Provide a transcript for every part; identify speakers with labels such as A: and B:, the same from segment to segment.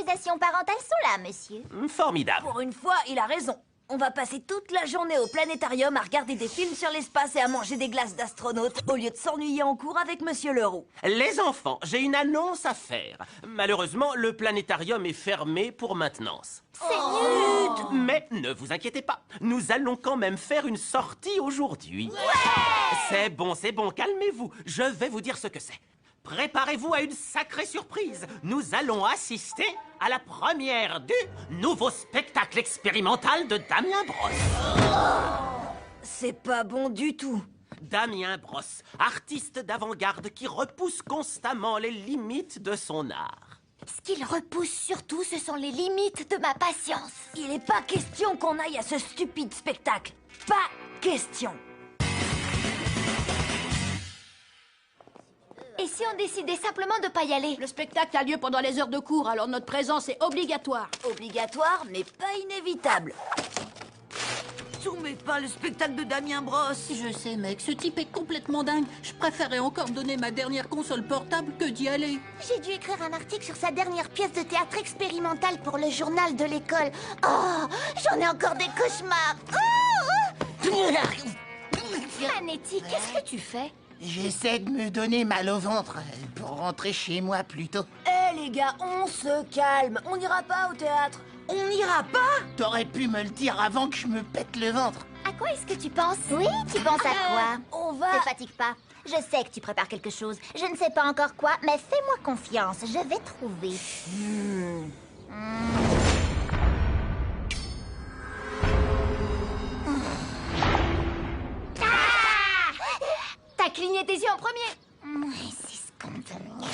A: autorisations parentales sont là, monsieur.
B: Formidable.
C: Pour une fois, il a raison. On va passer toute la journée au planétarium à regarder des films sur l'espace et à manger des glaces d'astronautes au lieu de s'ennuyer en cours avec Monsieur Leroux.
B: Les enfants, j'ai une annonce à faire. Malheureusement, le planétarium est fermé pour maintenance.
A: C'est nul.
B: Mais ne vous inquiétez pas, nous allons quand même faire une sortie aujourd'hui. C'est bon, calmez-vous. Je vais vous dire ce que c'est. Préparez-vous à une sacrée surprise. Nous allons assister à la première du nouveau spectacle expérimental de Damien Brosse.
C: C'est pas bon du tout.
B: Damien Brosse, artiste d'avant-garde qui repousse constamment les limites de son art.
A: Ce qu'il repousse surtout, ce sont les limites de ma patience.
C: Il n'est pas question qu'on aille à ce stupide spectacle. Pas question.
A: Et si on décidait simplement de pas y aller?
D: Le spectacle a lieu pendant les heures de cours, alors notre présence est obligatoire.
C: Obligatoire, mais pas inévitable. Mais pas le spectacle de Damien Brosse.
D: Je sais, mec, ce type est complètement dingue. Je préférais encore donner ma dernière console portable que d'y aller.
A: J'ai dû écrire un article sur sa dernière pièce de théâtre expérimentale pour le journal de l'école. Oh, j'en ai encore des cauchemars. Manetti, qu'est-ce que tu fais?
E: J'essaie de me donner mal au ventre pour rentrer chez moi plus tôt.
C: Eh les gars, on se calme. On n'ira pas au théâtre. On n'ira pas?
E: T'aurais pu me le dire avant que je me pète le ventre.
A: À quoi est-ce que tu penses? Oui, tu penses à quoi?
C: On va...
A: Te fatigue pas. Je sais que tu prépares quelque chose. Je ne sais pas encore quoi, mais fais-moi confiance. Je vais trouver. T'as cligné tes yeux en premier. C'est scandaleux.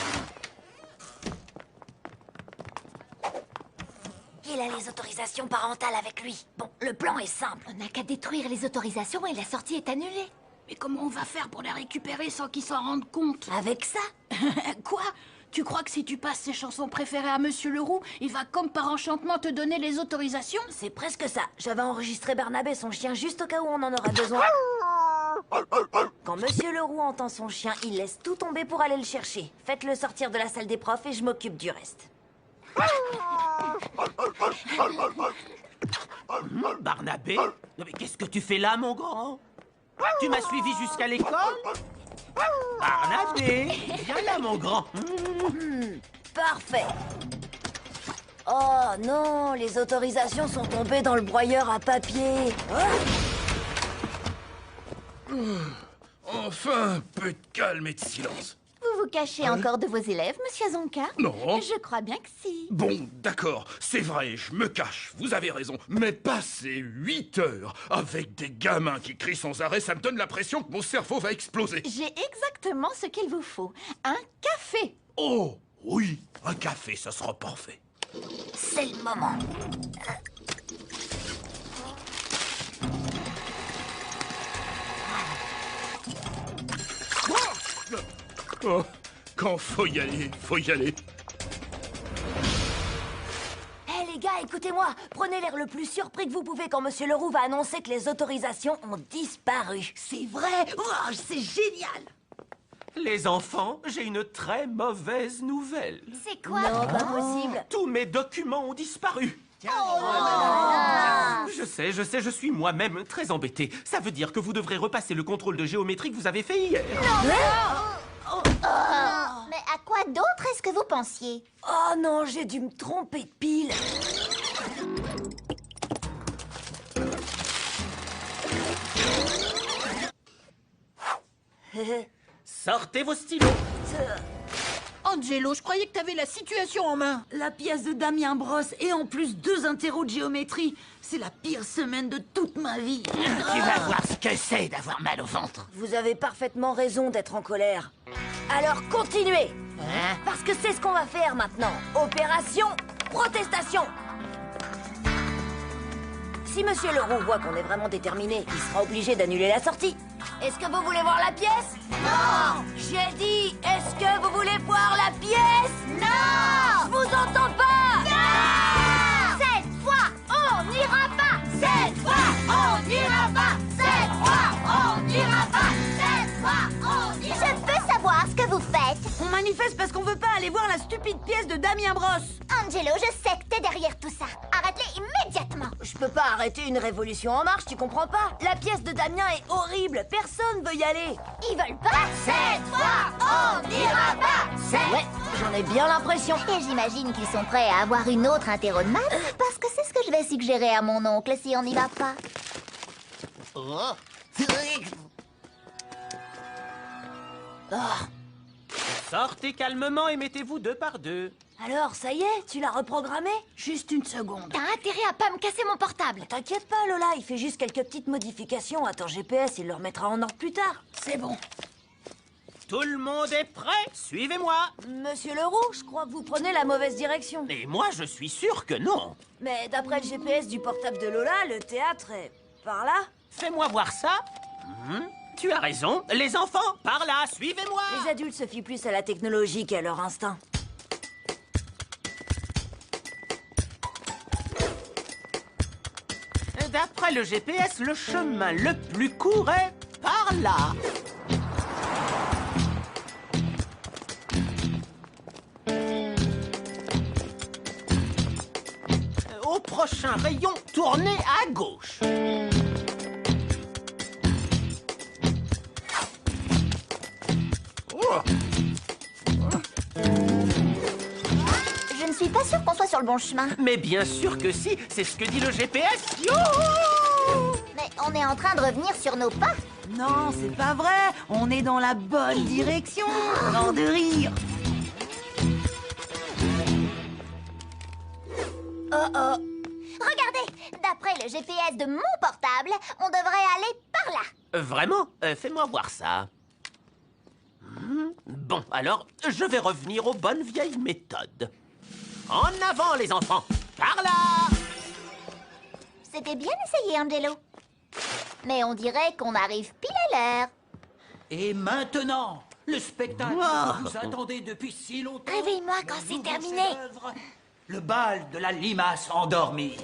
C: Il a les autorisations parentales avec lui. Bon, le plan est simple.
A: On n'a qu'à détruire les autorisations et la sortie est annulée.
D: Mais comment on va faire pour les récupérer sans qu'ils s'en rendent compte?
C: Avec ça?
D: Quoi? Tu crois que si tu passes ses chansons préférées à Monsieur Leroux, il va comme par enchantement te donner les autorisations?
C: C'est presque ça. J'avais enregistré Barnabé, son chien, juste au cas où on en aurait besoin. Quand Monsieur Leroux entend son chien, il laisse tout tomber pour aller le chercher. Faites-le sortir de la salle des profs et je m'occupe du reste.
B: Barnabé? Mais qu'est-ce que tu fais là, mon grand? Tu m'as suivi jusqu'à l'école? Barnabé, viens là, mon grand.
C: Parfait. Oh non, les autorisations sont tombées dans le broyeur à papier.
F: Enfin, un peu de calme et de silence.
A: Vous vous cachez encore de vos élèves, monsieur Zonka?
F: Non.
A: Je crois bien que si.
F: Bon, d'accord, c'est vrai, je me cache, vous avez raison. Mais passer 8 heures avec des gamins qui crient sans arrêt, ça me donne l'impression que mon cerveau va exploser.
A: J'ai exactement ce qu'il vous faut. Un café.
F: Oh, oui, un café, ça sera parfait.
C: C'est le moment.
F: Oh, quand faut y aller, faut y aller.
C: Eh les gars, écoutez-moi. Prenez l'air le plus surpris que vous pouvez quand Monsieur Leroux va annoncer que les autorisations ont disparu.
E: C'est vrai? Oh, c'est génial!
B: Les enfants, j'ai une très mauvaise nouvelle.
A: C'est quoi?
C: Non, pas possible.
B: Tous mes documents ont disparu. Je sais, je suis moi-même très embêté. Ça veut dire que vous devrez repasser le contrôle de géométrie que vous avez fait hier.
A: Mais à quoi d'autre est-ce que vous pensiez?
C: Oh non, j'ai dû me tromper de pile.
B: Sortez vos stylos.
D: Angelo, je croyais que t'avais la situation en main.
G: La pièce de Damien Brosse et en plus 2 interros de géométrie. C'est la pire semaine de toute ma vie.
E: Tu vas voir ce que c'est d'avoir mal au ventre.
C: Vous avez parfaitement raison d'être en colère. Alors continuez.
E: Hein?
C: Parce que c'est ce qu'on va faire maintenant. Opération protestation. Si Monsieur Leroux voit qu'on est vraiment déterminé, il sera obligé d'annuler la sortie. Est-ce que vous voulez voir la pièce? Non! J'ai dit, est-ce que vous voulez voir la pièce? Non! Je vous entends pas!
A: Non! Cette fois, on n'ira pas! Cette fois, on n'ira pas! Cette fois, on n'ira pas! Cette fois, on n'ira pas! Je peux savoir ce que vous faites?
G: On manifeste parce qu'on veut pas aller voir la stupide pièce de Damien Brosse.
A: Angelo, je sais que t'es derrière tout ça. Arrête-les immédiatement.
C: Je peux pas arrêter une révolution en marche, tu comprends pas? La pièce de Damien est horrible, personne veut y aller.
A: Ils veulent pas. Cette fois, on n'ira pas.
C: Ouais, j'en ai bien l'impression.
A: Et j'imagine qu'ils sont prêts à avoir une autre interro de maths, parce que c'est ce que je vais suggérer à mon oncle si on n'y va pas.
B: Sortez calmement et mettez-vous 2 par 2.
C: Alors, ça y est, tu l'as reprogrammé?
D: Juste une seconde.
A: T'as intérêt à pas me casser mon portable.
C: T'inquiète pas, Lola, il fait juste quelques petites modifications à ton GPS, il le remettra en ordre plus tard.
D: C'est bon.
B: Tout le monde est prêt? Suivez-moi.
C: Monsieur Leroux, je crois que vous prenez la mauvaise direction.
B: Et moi, je suis sûr que non.
C: Mais d'après le GPS du portable de Lola, le théâtre est par là.
B: Fais-moi voir ça. Tu as raison. Les enfants, par là, suivez-moi.
C: Les adultes se fient plus à la technologie qu'à leur instinct.
B: D'après le GPS, le chemin le plus court est par là. Au prochain rayon, tournez à gauche.
A: Je ne suis pas sûre qu'on soit sur le bon chemin.
B: Mais bien sûr que si, c'est ce que dit le GPS. Yo!
A: Mais on est en train de revenir sur nos pas.
G: Non, c'est pas vrai. On est dans la bonne direction. Mort de rire.
A: Regardez, d'après le GPS de mon portable, on devrait aller par là.
B: Vraiment? Fais-moi voir ça. Bon, alors, je vais revenir aux bonnes vieilles méthodes. En avant, les enfants! Par là!
A: C'était bien essayé, Angelo. Mais on dirait qu'on arrive pile à l'heure.
H: Et maintenant, le spectacle que vous attendez depuis si longtemps.
A: Réveille-moi quand
H: le
A: c'est
H: nouveau
A: terminé.
H: chef-d'œuvre, le bal de la limace endormie.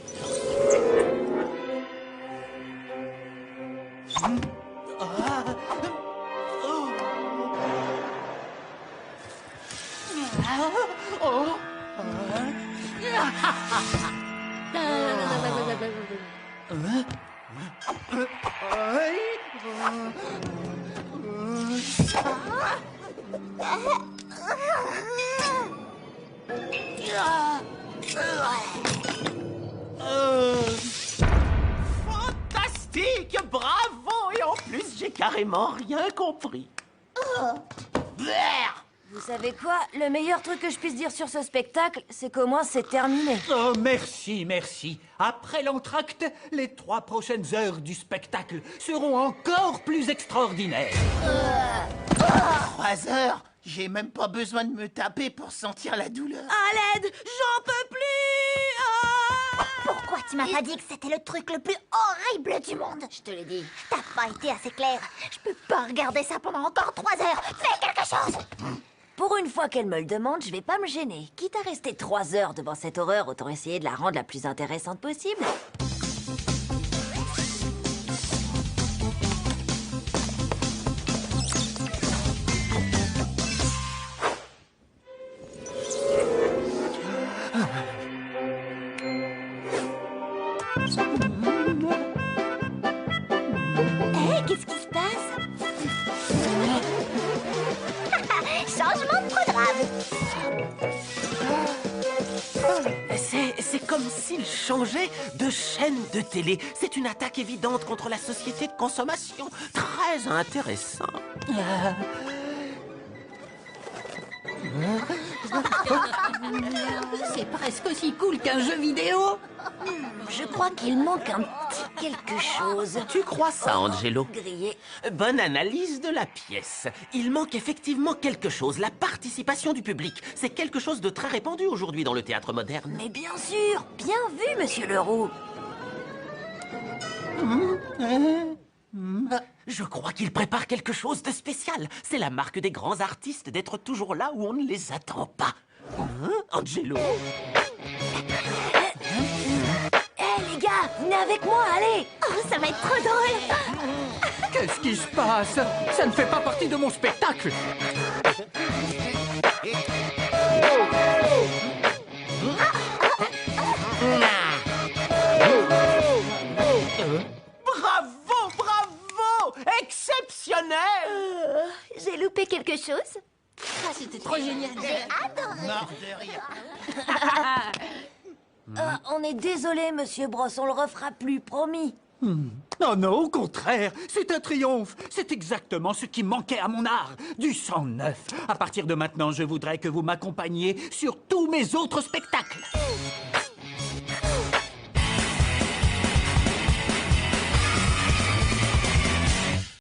B: Fantastique! Bravo! Et en plus, j'ai carrément rien compris.
C: Vous savez quoi? Le meilleur truc que je puisse dire sur ce spectacle, c'est qu'au moins c'est terminé.
H: Oh, merci, merci. Après l'entracte, les 3 prochaines heures du spectacle seront encore plus extraordinaires.
E: 3 heures? J'ai même pas besoin de me taper pour sentir la douleur.
G: À l'aide, j'en peux plus. Ah.
A: Pourquoi tu m'as pas dit que c'était le truc le plus horrible du monde?
C: Je te l'ai dit.
A: T'as pas été assez clair. Je peux pas regarder ça pendant encore 3 heures. Fais quelque chose.
C: Pour une fois qu'elle me le demande, je vais pas me gêner. Quitte à rester 3 heures devant cette horreur, autant essayer de la rendre la plus intéressante possible.
A: Hé, qu'est-ce qui se passe? Changement de programme.
B: C'est comme s'il changeait de chaîne de télé. C'est une attaque évidente contre la société de consommation. Très intéressant.
D: C'est presque aussi cool qu'un jeu vidéo.
C: Je crois qu'il manque un petit quelque chose.
B: Tu crois ça, Angelo?
C: Grillé.
B: Bonne analyse de la pièce. Il manque effectivement quelque chose, la participation du public. C'est quelque chose de très répandu aujourd'hui dans le théâtre moderne.
C: Mais bien sûr, bien vu, monsieur Leroux.
B: Je crois qu'il prépare quelque chose de spécial. C'est la marque des grands artistes d'être toujours là où on ne les attend pas. Angelo?
C: Les gars, venez avec moi, allez.
A: Oh, ça va être trop drôle.
H: Qu'est-ce qui se passe? Ça ne fait pas partie de mon spectacle.
B: Bravo, bravo! Exceptionnel!
C: J'ai loupé quelque chose?
G: Ah, c'était trop génial.
E: Mort de rire.
C: On est désolé, Monsieur Bros, on le refera plus, promis.
H: Oh non, au contraire, c'est un triomphe. C'est exactement ce qui manquait à mon art. Du sang neuf. À partir de maintenant, je voudrais que vous m'accompagniez sur tous mes autres spectacles.